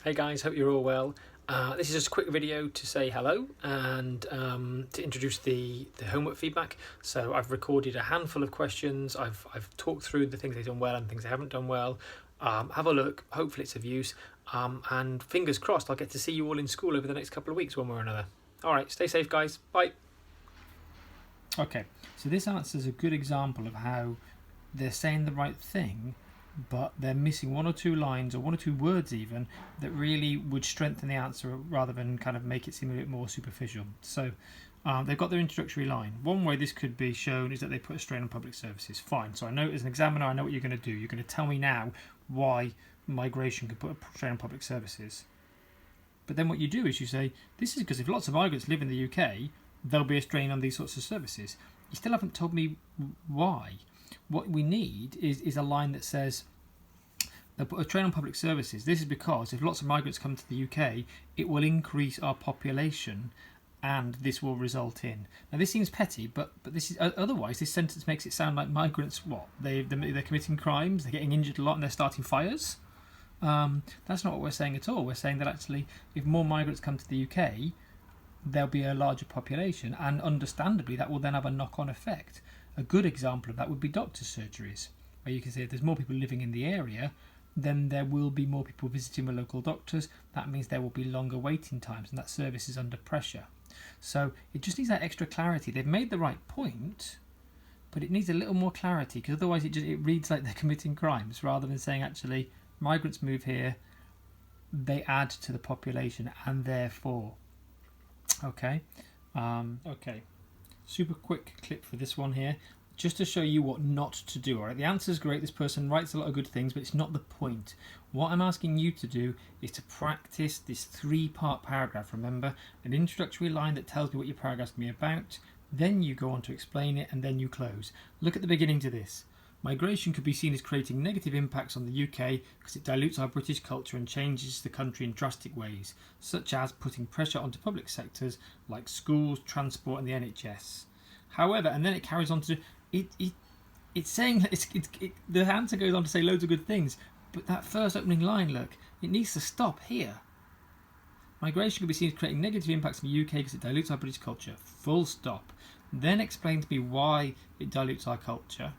Hey guys, hope you're all well. This is just a quick video to say hello and to introduce the homework feedback. So I've recorded a handful of questions. I've talked through the things they've done well and things they haven't done well. Have a look. Hopefully it's of use. And fingers crossed, I'll get to see you all in school over the next couple of weeks, one way or another. All right, stay safe, guys. Bye. Okay, so this answer is a good example of how they're saying the right thing, but they're missing one or two lines or one or two words even that really would strengthen the answer rather than kind of make it seem a bit more superficial. So they've got their introductory line. One way this could be shown is that they put a strain on public services. Fine. So I know as an examiner, I know what you're going to do. You're going to tell me now why migration could put a strain on public services. But then what you do is you say, this is because if lots of migrants live in the UK, there'll be a strain on these sorts of services. You still haven't told me why. What we need is a line that says they'll put a strain on public services. This is because if lots of migrants come to the UK, it will increase our population and this will result in. Now this seems petty, but this is otherwise this sentence makes it sound like migrants, they're committing crimes, they're getting injured a lot and they're starting fires. That's not what we're saying at all. We're saying that actually if more migrants come to the UK, there'll be a larger population, and understandably that will then have a knock-on effect. A good example of that would be doctors' surgeries, where you can say if there's more people living in the area, then there will be more people visiting with local doctors. That means there will be longer waiting times, and that service is under pressure. So it just needs that extra clarity. They've made the right point, but it needs a little more clarity, because otherwise it reads like they're committing crimes rather than saying actually migrants move here, they add to the population, and therefore. Okay, super quick clip for this one here, just to show you what not to do. All right, the answer is great. This person writes a lot of good things, but it's not the point. What I'm asking you to do is to practice this three-part paragraph. Remember, an introductory line that tells me what your paragraph's going to be about, then you go on to explain it, and then you close. Look at the beginning to this. Migration could be seen as creating negative impacts on the UK because it dilutes our British culture and changes the country in drastic ways, such as putting pressure onto public sectors like schools, transport and the NHS. However, and then it carries on to it's saying the answer goes on to say loads of good things, but that first opening line, look, it needs to stop here. Migration could be seen as creating negative impacts on the UK because it dilutes our British culture. Full stop. Then explain to me why it dilutes our culture,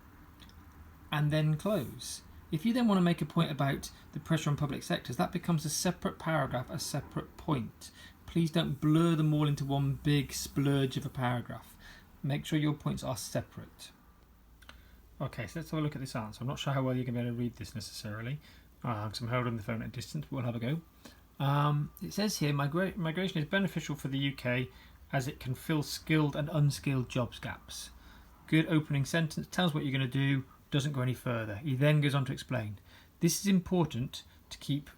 and then close. If you then want to make a point about the pressure on public sectors, that becomes a separate paragraph, a separate point. Please don't blur them all into one big splurge of a paragraph. Make sure your points are separate. Okay, so let's have a look at this answer. I'm not sure how well you're going to be able to read this necessarily, because I'm holding the phone at a distance, but we'll have a go. It says here, migration is beneficial for the UK as it can fill skilled and unskilled jobs gaps. Good opening sentence, tells what you're going to do, doesn't go any further. He then goes on to explain. This is important to keep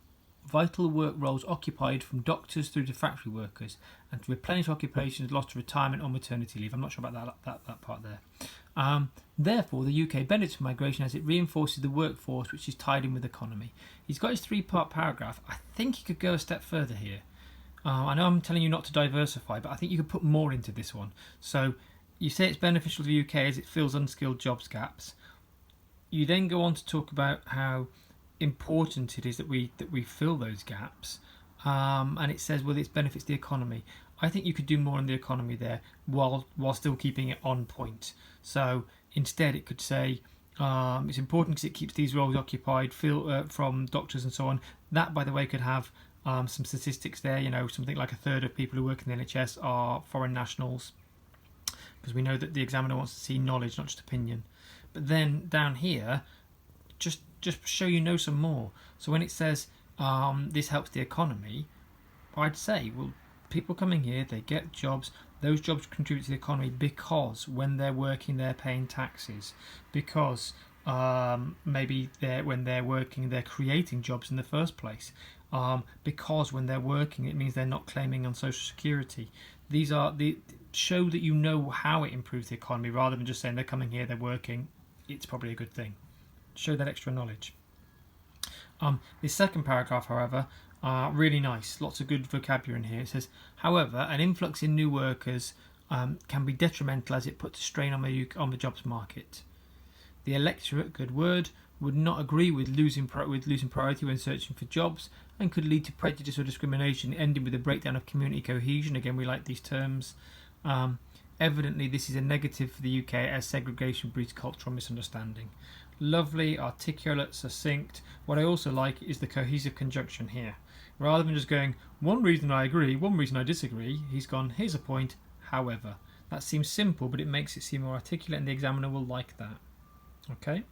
vital work roles occupied from doctors through to factory workers and to replenish occupations lost to retirement or maternity leave. I'm not sure about that part there. Therefore, the UK benefits from migration as it reinforces the workforce which is tied in with economy. He's got his three-part paragraph. I think he could go a step further here. I know I'm telling you not to diversify, but I think you could put more into this one. So you say it's beneficial to the UK as it fills unskilled jobs gaps. You then go on to talk about how important it is that we fill those gaps, and it says, well, it benefits the economy. I think you could do more on the economy there while still keeping it on point. So instead it could say it's important because it keeps these roles occupied from doctors and so on. That, by the way, could have some statistics there. You know, something like a third of people who work in the NHS are foreign nationals, because we know that the examiner wants to see knowledge, not just opinion. But then down here, just show you know some more. So when it says this helps the economy, I'd say, well, people coming here, they get jobs. Those jobs contribute to the economy because when they're working, they're paying taxes. Because maybe when they're working, they're creating jobs in the first place. Because when they're working, it means they're not claiming on Social Security. These are show that you know how it improves the economy, rather than just saying they're coming here, they're working, it's probably a good thing. Show that extra knowledge. This second paragraph, however, really nice. Lots of good vocabulary in here. It says, however, an influx in new workers can be detrimental as it puts a strain on the jobs market. The electorate, good word, would not agree with losing priority when searching for jobs, and could lead to prejudice or discrimination, ending with a breakdown of community cohesion. Again, we like these terms. Evidently, this is a negative for the UK, as segregation breeds cultural misunderstanding. Lovely, articulate, succinct. What I also like is the cohesive conjunction here. Rather than just going, one reason I agree, one reason I disagree, he's gone, here's a point, however. That seems simple, but it makes it seem more articulate, and the examiner will like that. Okay?